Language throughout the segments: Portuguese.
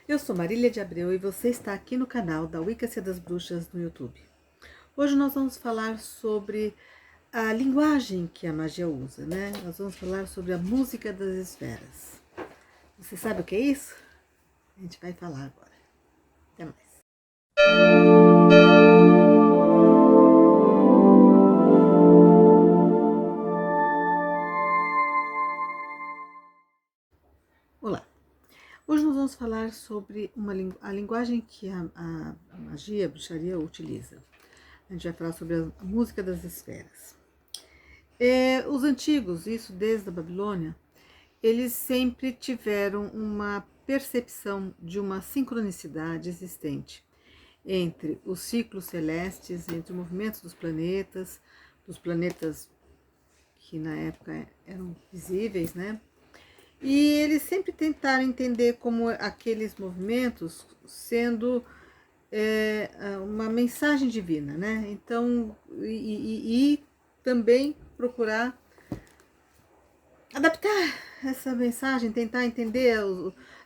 Eu sou Marília de Abreu e você está aqui no canal da Wicca das Bruxas no YouTube. Hoje nós vamos falar sobre a linguagem que a magia usa, né? Nós vamos falar sobre a música das esferas. Você sabe o que é isso? A gente vai falar agora. Até mais. Olá! Hoje nós vamos falar sobre a linguagem que a magia, a bruxaria utiliza. A gente vai falar sobre a música das esferas. Os antigos, isso desde a Babilônia, eles sempre tiveram uma percepção de uma sincronicidade existente entre os ciclos celestes, entre os movimentos dos planetas que na época eram visíveis, né? E eles sempre tentaram entender como aqueles movimentos sendo uma mensagem divina, né? Então, e também procurar adaptar essa mensagem, tentar entender,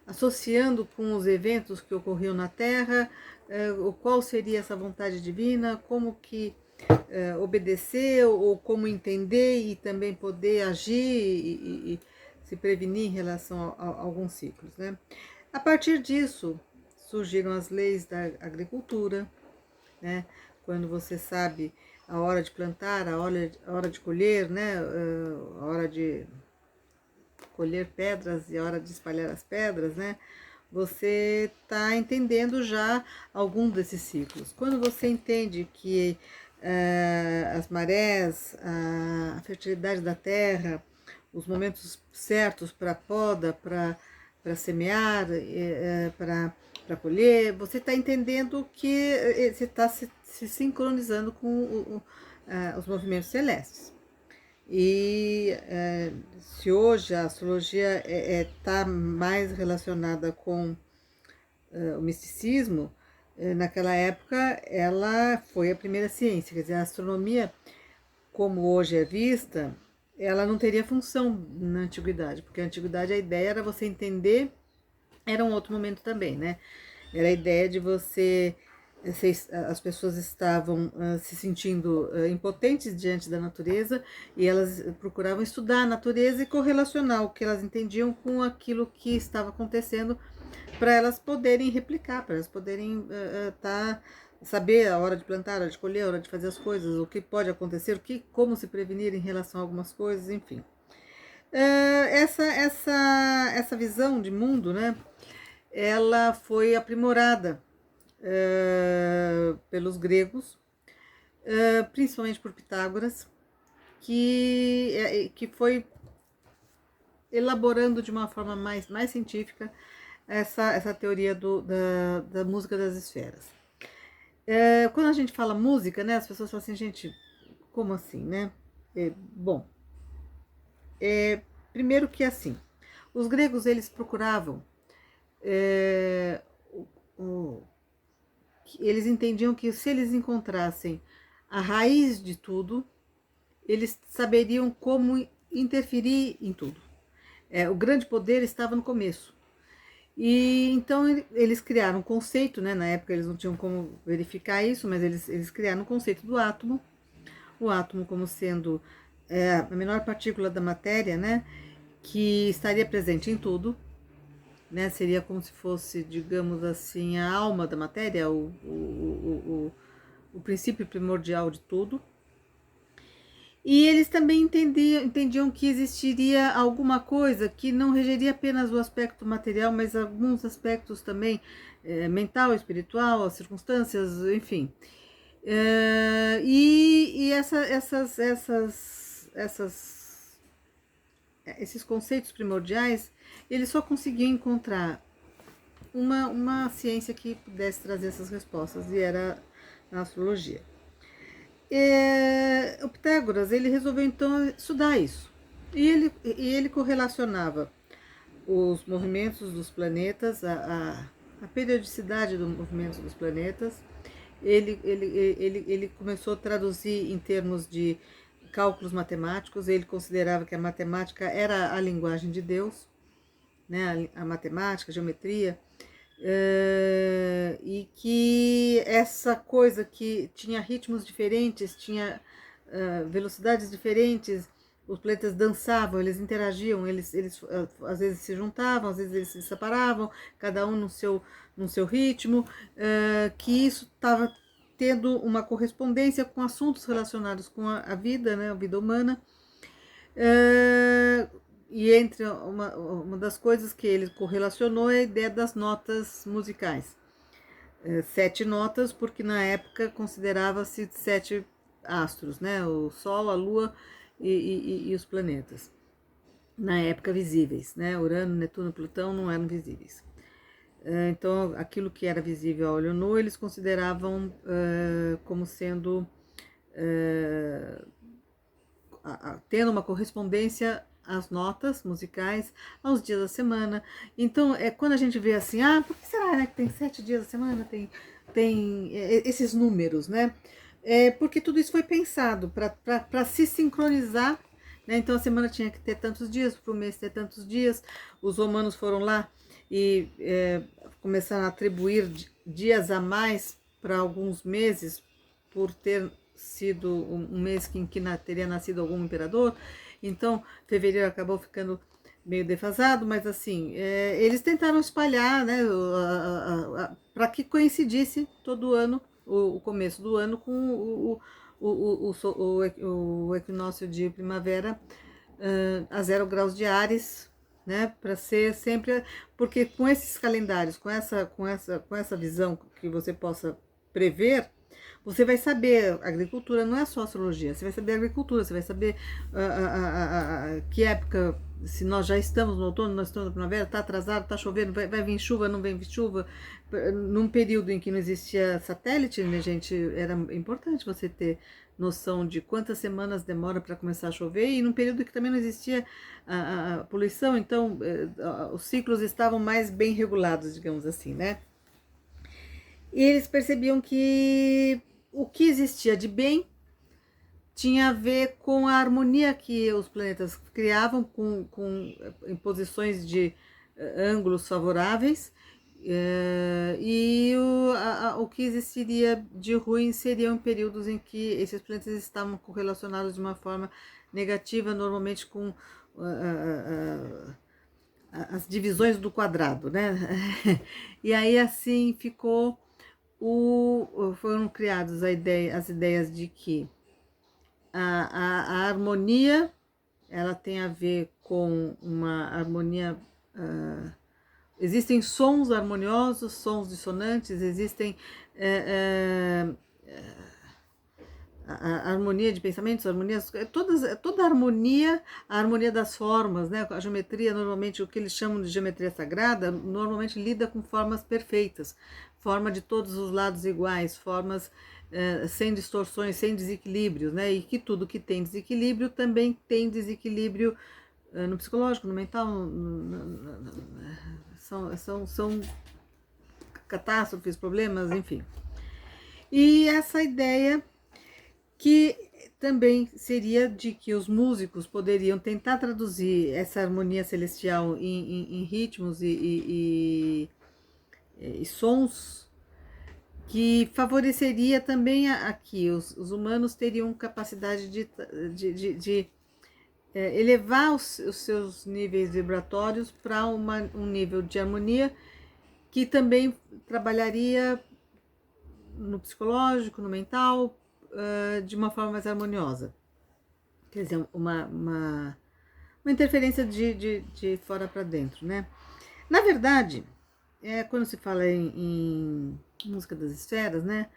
associando com os eventos que ocorriam na Terra, qual seria essa vontade divina, como que obedecer, ou como entender e também poder agir e se prevenir em relação a alguns ciclos, né? A partir disso, surgiram as leis da agricultura, né? Quando você sabe a hora de plantar, a hora de colher, né? A hora de colher pedras e a hora de espalhar as pedras, né? Você está entendendo já algum desses ciclos. Quando você entende que as marés, a fertilidade da terra, os momentos certos para poda, para semear, para colher, você está entendendo que você está se sincronizando com os movimentos celestes. E se hoje a astrologia está mais relacionada com o misticismo, naquela época ela foi a primeira ciência, quer dizer, a astronomia, como hoje é vista, ela não teria função na antiguidade, porque na antiguidade a ideia era você entender, era um outro momento também, né? Era a ideia de você as pessoas estavam se sentindo impotentes diante da natureza e elas procuravam estudar a natureza e correlacionar o que elas entendiam com aquilo que estava acontecendo para elas poderem replicar, para elas poderem saber a hora de plantar, a hora de colher, a hora de fazer as coisas, o que pode acontecer, como se prevenir em relação a algumas coisas, enfim. Essa visão de mundo, né, ela foi aprimorada pelos gregos, principalmente por Pitágoras, que foi elaborando de uma forma mais científica essa teoria da música das esferas. Quando a gente fala música, né, as pessoas falam assim, gente, como assim, né? Bom, primeiro que assim, os gregos eles procuravam eles entendiam que se eles encontrassem a raiz de tudo, eles saberiam como interferir em tudo. O grande poder estava no começo. E então eles criaram um conceito, né? Na época eles não tinham como verificar isso, mas eles criaram um conceito do átomo, o átomo como sendo a menor partícula da matéria, né? Que estaria presente em tudo, né? Seria como se fosse, digamos assim, a alma da matéria, o princípio primordial de tudo. E eles também entendiam que existiria alguma coisa que não regeria apenas o aspecto material, mas alguns aspectos também mental, espiritual, as circunstâncias, enfim. Esses conceitos primordiais, eles só conseguiam encontrar uma ciência que pudesse trazer essas respostas, e era a astrologia. O Pitágoras ele resolveu então estudar isso. E ele correlacionava os movimentos dos planetas, a periodicidade dos movimentos dos planetas. Ele começou a traduzir em termos de cálculos matemáticos. Ele considerava que a matemática era a linguagem de Deus, né? A matemática, a geometria, e que essa coisa que tinha ritmos diferentes, tinha velocidades diferentes, os planetas dançavam, eles interagiam, eles às vezes se juntavam, às vezes eles se separavam, cada um no seu ritmo, que isso estava tendo uma correspondência com assuntos relacionados com a vida, né, a vida humana. E entre uma das coisas que ele correlacionou é a ideia das notas musicais. 7 notas, porque na época considerava-se 7 astros, né? O Sol, a Lua e os planetas. Na época visíveis, né? Urano, Netuno, Plutão não eram visíveis. Então, aquilo que era visível a olho nu, eles consideravam como sendo tendo uma correspondência às notas musicais, aos dias da semana. Então, quando a gente vê assim, por que será, né, que tem 7 dias da semana, tem esses números, né? Porque tudo isso foi pensado para se sincronizar, né? Então a semana tinha que ter tantos dias, para o mês ter tantos dias. Os romanos foram lá e começaram a atribuir dias a mais para alguns meses, por ter sido um mês em que teria nascido algum imperador. Então fevereiro acabou ficando meio defasado, mas assim, eles tentaram espalhar, né, para que coincidisse todo ano, o começo do ano, com o equinócio de primavera a 0 graus de Áries, né, para ser sempre, porque com esses calendários, com essa visão que você possa prever, você vai saber, agricultura não é só astrologia, você vai saber agricultura, você vai saber que época, se nós já estamos no outono, nós estamos na primavera, está atrasado, está chovendo, vai vir chuva, não vem chuva. Num período em que não existia satélite, né, gente, era importante você ter noção de quantas semanas demora para começar a chover, e num período que também não existia a poluição, então os ciclos estavam mais bem regulados, digamos assim, né? E eles percebiam que o que existia de bem tinha a ver com a harmonia que os planetas criavam, em posições de ângulos favoráveis, e o que existiria de ruim seriam períodos em que esses planetas estavam correlacionados de uma forma negativa, normalmente com as divisões do quadrado, né? E aí assim foram criadas as ideias de que a harmonia, ela tem a ver com uma harmonia. Existem sons harmoniosos, sons dissonantes, existem a harmonia de pensamentos, toda a harmonia das formas, né? A geometria, normalmente, o que eles chamam de geometria sagrada, normalmente lida com formas perfeitas, forma de todos os lados iguais, formas sem distorções, sem desequilíbrios, né? E que tudo que tem desequilíbrio também tem desequilíbrio no psicológico, no mental, são catástrofes, problemas, enfim. E essa ideia que também seria de que os músicos poderiam tentar traduzir essa harmonia celestial em ritmos e sons, que favoreceria também aqui. Os humanos teriam capacidade de elevar os seus níveis vibratórios para um nível de harmonia que também trabalharia no psicológico, no mental, de uma forma mais harmoniosa. Quer dizer, uma interferência de fora para dentro, né? Na verdade, quando se fala em música das esferas, né?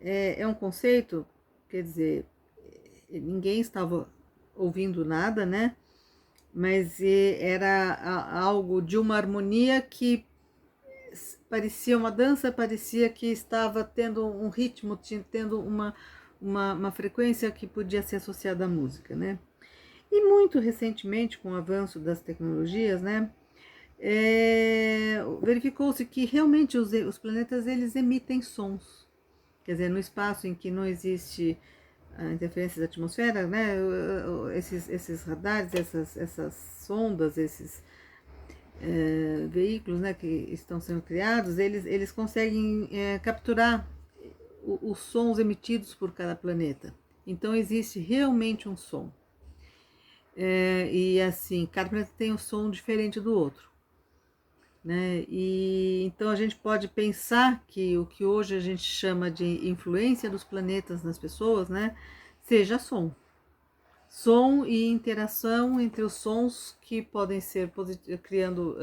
É um conceito, quer dizer, ninguém estava ouvindo nada, né? Mas era algo de uma harmonia que parecia uma dança, parecia que estava tendo um ritmo, tendo uma frequência que podia ser associada à música, né? E muito recentemente, com o avanço das tecnologias, né, verificou-se que realmente os planetas eles emitem sons. Quer dizer, no espaço em que não existe a interferência da atmosfera, né, esses radares, essas sondas, veículos, né, que estão sendo criados, eles conseguem capturar os sons emitidos por cada planeta. Então existe realmente um som. E assim, cada planeta tem um som diferente do outro. Né? E então a gente pode pensar que o que hoje a gente chama de influência dos planetas nas pessoas, né, seja som. Som e interação entre os sons que podem ser criando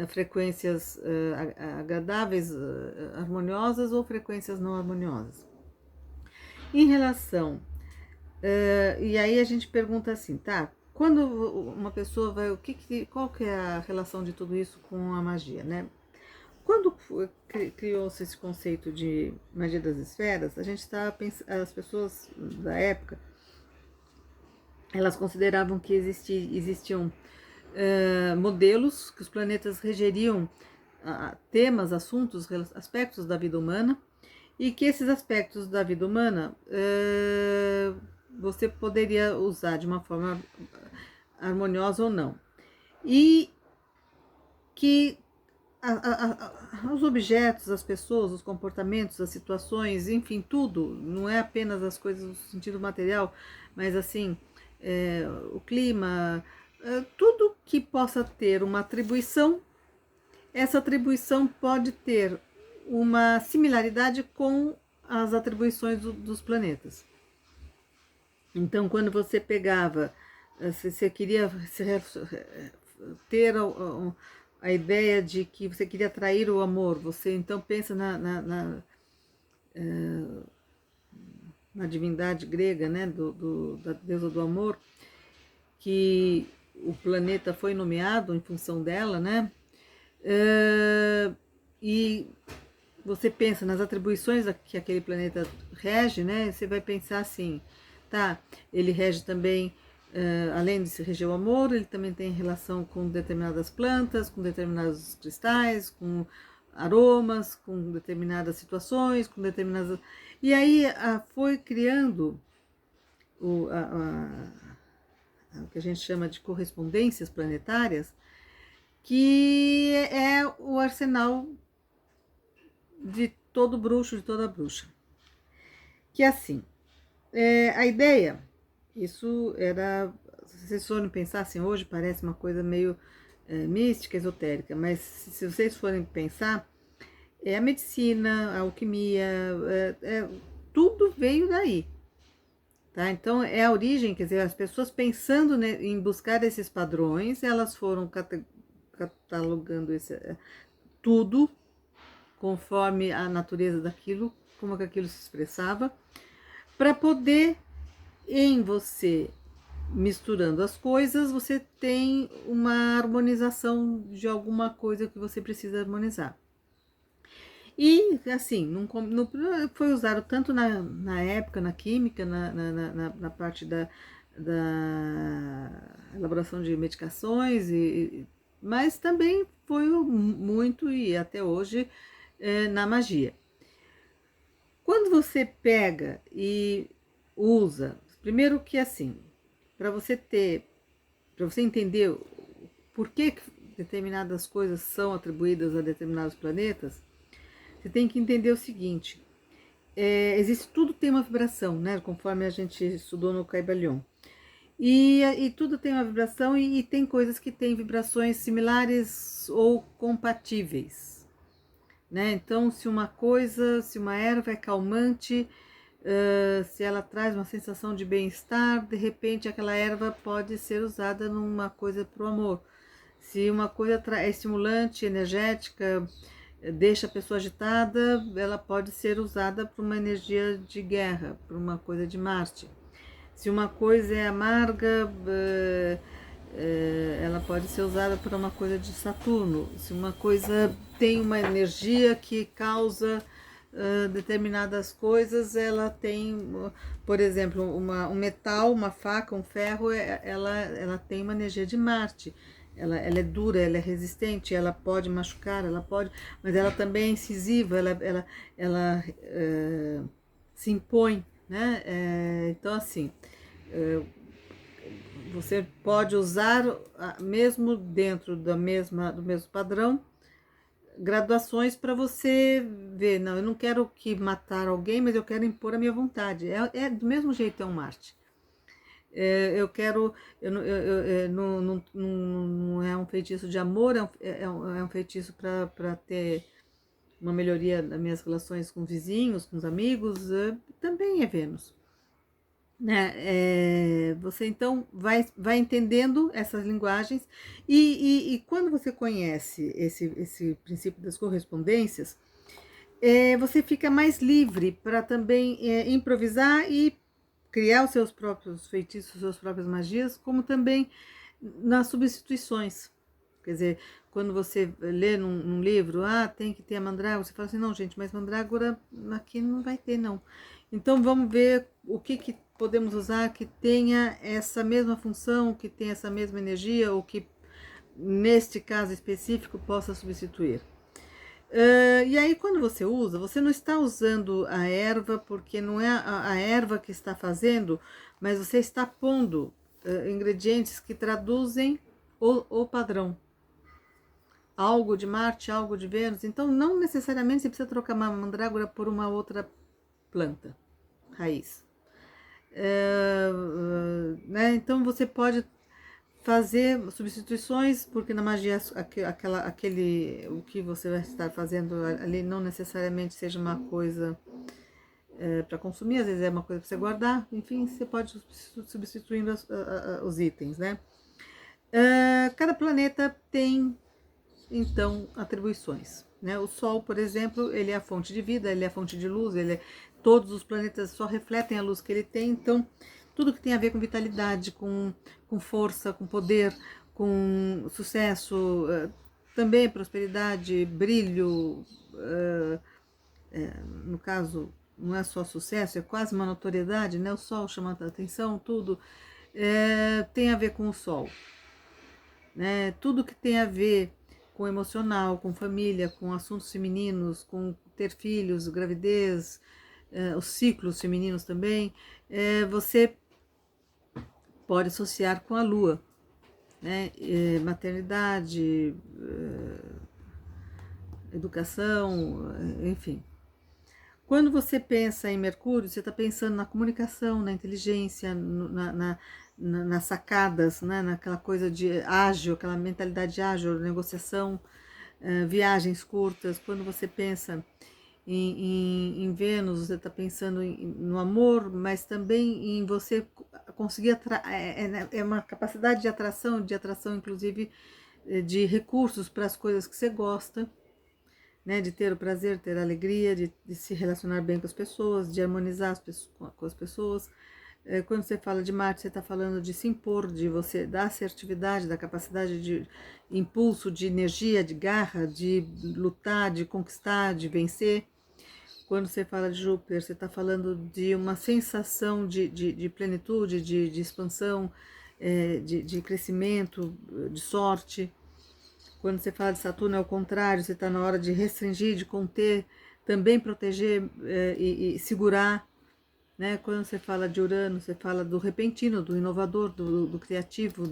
frequências agradáveis, harmoniosas ou frequências não harmoniosas. Em relação, e aí a gente pergunta assim, tá? Quando uma pessoa vai, qual que é a relação de tudo isso com a magia, né? Quando criou-se esse conceito de magia das esferas, a gente estava pensando, as pessoas da época, elas consideravam que existiam modelos que os planetas regeriam temas, assuntos, aspectos da vida humana, e que esses aspectos da vida humana você poderia usar de uma forma harmoniosa ou não. E que os objetos, as pessoas, os comportamentos, as situações, enfim, tudo, não é apenas as coisas no sentido material, mas assim, o clima, tudo que possa ter uma atribuição, essa atribuição pode ter uma similaridade com as atribuições dos planetas. Então, quando você pegava, se você queria ter a ideia de que você queria atrair o amor, você então pensa na divindade grega, né, da deusa do amor, que o planeta foi nomeado em função dela, né, e você pensa nas atribuições que aquele planeta rege, né, você vai pensar assim, tá, ele rege também, além de se reger o amor, ele também tem relação com determinadas plantas, com determinados cristais, com aromas, com determinadas situações, com determinadas... E aí foi criando o que a gente chama de correspondências planetárias, que é o arsenal de todo bruxo, de toda bruxa. Que assim, a ideia, isso era, se vocês forem pensar assim, hoje parece uma coisa meio mística, esotérica, mas se vocês forem pensar, a medicina, a alquimia, tudo veio daí. Tá? Então, é a origem, quer dizer, as pessoas pensando em buscar esses padrões, elas foram catalogando tudo conforme a natureza daquilo, como que aquilo se expressava, para poder, em você, misturando as coisas, você tem uma harmonização de alguma coisa que você precisa harmonizar. E, assim, foi usado tanto na época, na química, na parte da elaboração de medicações, mas também foi muito, e até hoje, na magia. Quando você pega e usa, primeiro que assim, para você entender por que determinadas coisas são atribuídas a determinados planetas, você tem que entender o seguinte, tudo tem uma vibração, né? Conforme a gente estudou no Kybalion. E tudo tem uma vibração e tem coisas que têm vibrações similares ou compatíveis. Né? Então, se uma erva é calmante, se ela traz uma sensação de bem-estar, de repente aquela erva pode ser usada numa coisa para o amor. Se uma coisa é estimulante, energética, deixa a pessoa agitada, ela pode ser usada para uma energia de guerra, para uma coisa de Marte. Se uma coisa é amarga, ela pode ser usada para uma coisa de Saturno. Se uma coisa tem uma energia que causa determinadas coisas, ela tem, por exemplo, um metal, uma faca, um ferro, ela tem uma energia de Marte. Ela é dura, ela é resistente, ela pode machucar, mas ela também é incisiva, ela se impõe, né? Então, assim, você pode usar, mesmo dentro do mesmo padrão, graduações para você ver, não, eu não quero que matar alguém, mas eu quero impor a minha vontade. Do mesmo jeito, é um Marte. Eu quero, não é um feitiço de amor, é um feitiço para ter uma melhoria nas minhas relações com vizinhos, com os amigos, também é Vênus. Né? Você então vai entendendo essas linguagens e quando você conhece esse princípio das correspondências, você fica mais livre para também improvisar e criar os seus próprios feitiços, suas próprias magias, como também nas substituições. Quer dizer, quando você lê num livro, tem que ter a mandrágora, você fala assim, não, gente, mas mandrágora aqui não vai ter, não. Então vamos ver o que podemos usar que tenha essa mesma função, que tenha essa mesma energia, ou que neste caso específico possa substituir. E aí quando você usa, você não está usando a erva porque não é a erva que está fazendo, mas você está pondo ingredientes que traduzem o padrão. Algo de Marte, algo de Vênus. Então não necessariamente você precisa trocar uma mandrágora por uma outra planta, raiz. Né? Então você pode fazer substituições, porque na magia o que você vai estar fazendo ali não necessariamente seja uma coisa para consumir, às vezes é uma coisa para você guardar, enfim, você pode substituindo os itens, né? Cada planeta tem então atribuições, né? O Sol, por exemplo, ele é a fonte de vida, ele é a fonte de luz, todos os planetas só refletem a luz que ele tem, então tudo que tem a ver com vitalidade, com força, com poder, com sucesso, também prosperidade, brilho, no caso não é só sucesso, é quase uma notoriedade, né? O Sol chamando a atenção, tudo tem a ver com o Sol, né? Tudo que tem a ver com emocional, com família, com assuntos femininos, com ter filhos, gravidez, os ciclos femininos também, você pode associar com a Lua, né? Maternidade, educação, enfim. Quando você pensa em Mercúrio, você está pensando na comunicação, na inteligência, nas sacadas, né? Naquela coisa de ágil, aquela mentalidade ágil, negociação, viagens curtas. Quando você pensa em Vênus, você está pensando no amor, mas também em você conseguir é uma capacidade de atração inclusive de recursos para as coisas que você gosta, né, de ter o prazer, ter a alegria, de se relacionar bem com as pessoas, de harmonizar com as pessoas. Quando você fala de Marte, você está falando de se impor, da assertividade, da capacidade de impulso, de energia, de garra, de lutar, de conquistar, de vencer. Quando você fala de Júpiter, você está falando de uma sensação de plenitude, de expansão, de crescimento, de sorte. Quando você fala de Saturno, é o contrário, você está na hora de restringir, de conter, também proteger e segurar. Né? Quando você fala de Urano, você fala do repentino, do inovador, do criativo,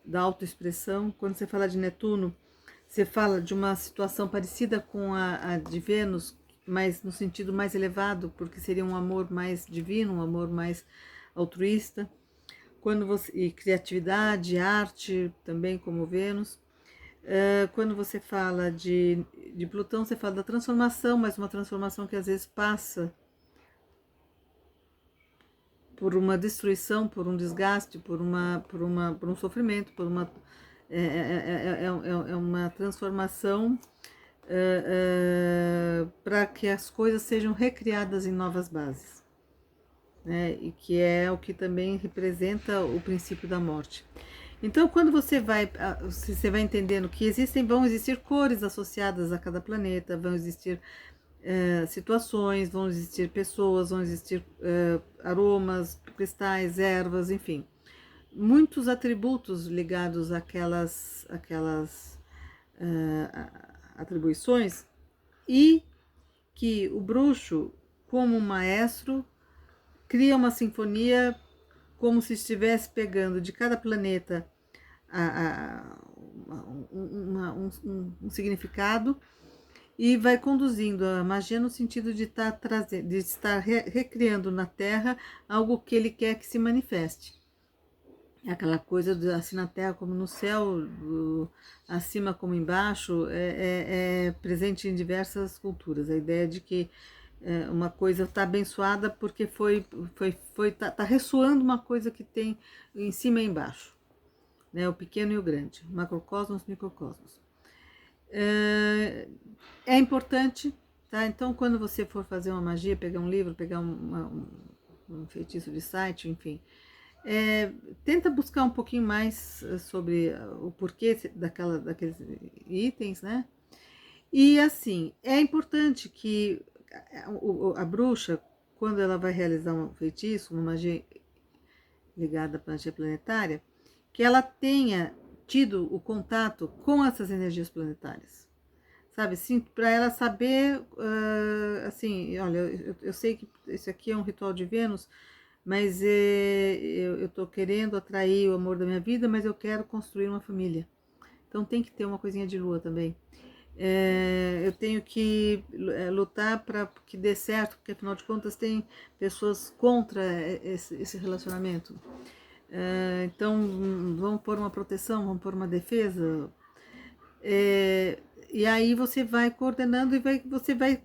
da autoexpressão. Quando você fala de Netuno, você fala de uma situação parecida com a de Vênus, mas no sentido mais elevado, porque seria um amor mais divino, um amor mais altruísta. E criatividade, arte, também como Vênus. Quando você fala de Plutão, você fala da transformação, mas uma transformação que às vezes passa por uma destruição, por um desgaste, por um sofrimento, é uma transformação para que as coisas sejam recriadas em novas bases, né? E que é o que também representa o princípio da morte. Então, quando você vai entendendo que vão existir cores associadas a cada planeta, vão existir situações, vão existir pessoas, vão existir aromas, cristais, ervas, enfim, muitos atributos ligados àquelas atribuições, e que o bruxo, como maestro, cria uma sinfonia como se estivesse pegando de cada planeta um significado e vai conduzindo a magia no sentido de estar recriando na Terra algo que ele quer que se manifeste. Aquela coisa do assim na terra como no céu, acima como embaixo, é presente em diversas culturas. A ideia de que uma coisa está abençoada porque tá ressoando uma coisa que tem em cima e embaixo, né? O pequeno e o grande, macrocosmos, microcosmos. É importante, tá? Então, quando você for fazer uma magia, pegar um livro, pegar um feitiço de site, enfim, tenta buscar um pouquinho mais sobre o porquê daqueles itens, né? E assim, é importante que a bruxa, quando ela vai realizar um feitiço, uma magia ligada à magia planetária, que ela tenha tido o contato com essas energias planetárias. Sabe, sim, para ela saber, assim, olha, eu sei que esse aqui é um ritual de Vênus, mas eu estou querendo atrair o amor da minha vida, mas eu quero construir uma família. Então tem que ter uma coisinha de lua também. Eu tenho que lutar para que dê certo, porque afinal de contas tem pessoas contra esse relacionamento. Então vamos pôr uma proteção, vamos pôr uma defesa. E aí você vai coordenando e você vai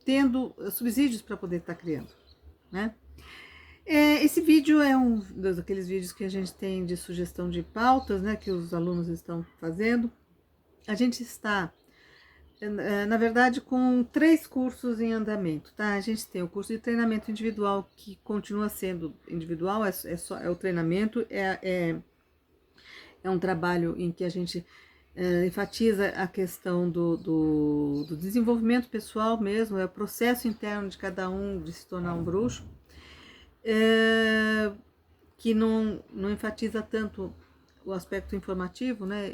tendo subsídios para poder estar criando, né? Esse vídeo é um daqueles vídeos que a gente tem de sugestão de pautas, né, que os alunos estão fazendo. A gente está, na verdade, com 3 cursos em andamento, tá? A gente tem o curso de treinamento individual, que continua sendo individual, é o treinamento, é um trabalho em que a gente enfatiza a questão do desenvolvimento pessoal mesmo, é o processo interno de cada um de se tornar um bruxo. Que não enfatiza tanto o aspecto informativo, né?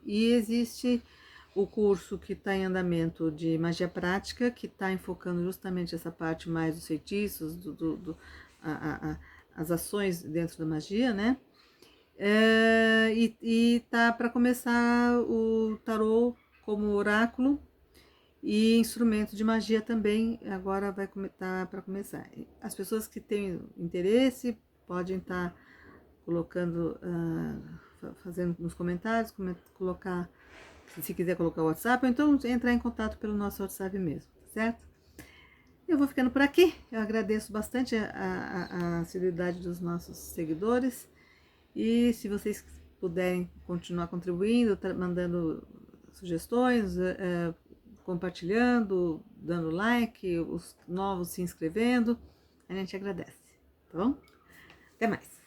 E existe o curso que está em andamento de magia prática, que está enfocando justamente essa parte mais dos feitiços, as ações dentro da magia, né? E tá para começar o tarô como oráculo e instrumento de magia também, agora vai estar para começar. As pessoas que têm interesse podem estar colocando, fazendo nos comentários, colocar, se quiser colocar o WhatsApp, ou então entrar em contato pelo nosso WhatsApp mesmo, certo? Eu vou ficando por aqui, eu agradeço bastante a assiduidade dos nossos seguidores, e se vocês puderem continuar contribuindo, mandando sugestões, compartilhando, dando like, os novos se inscrevendo, a gente agradece, tá bom? Até mais!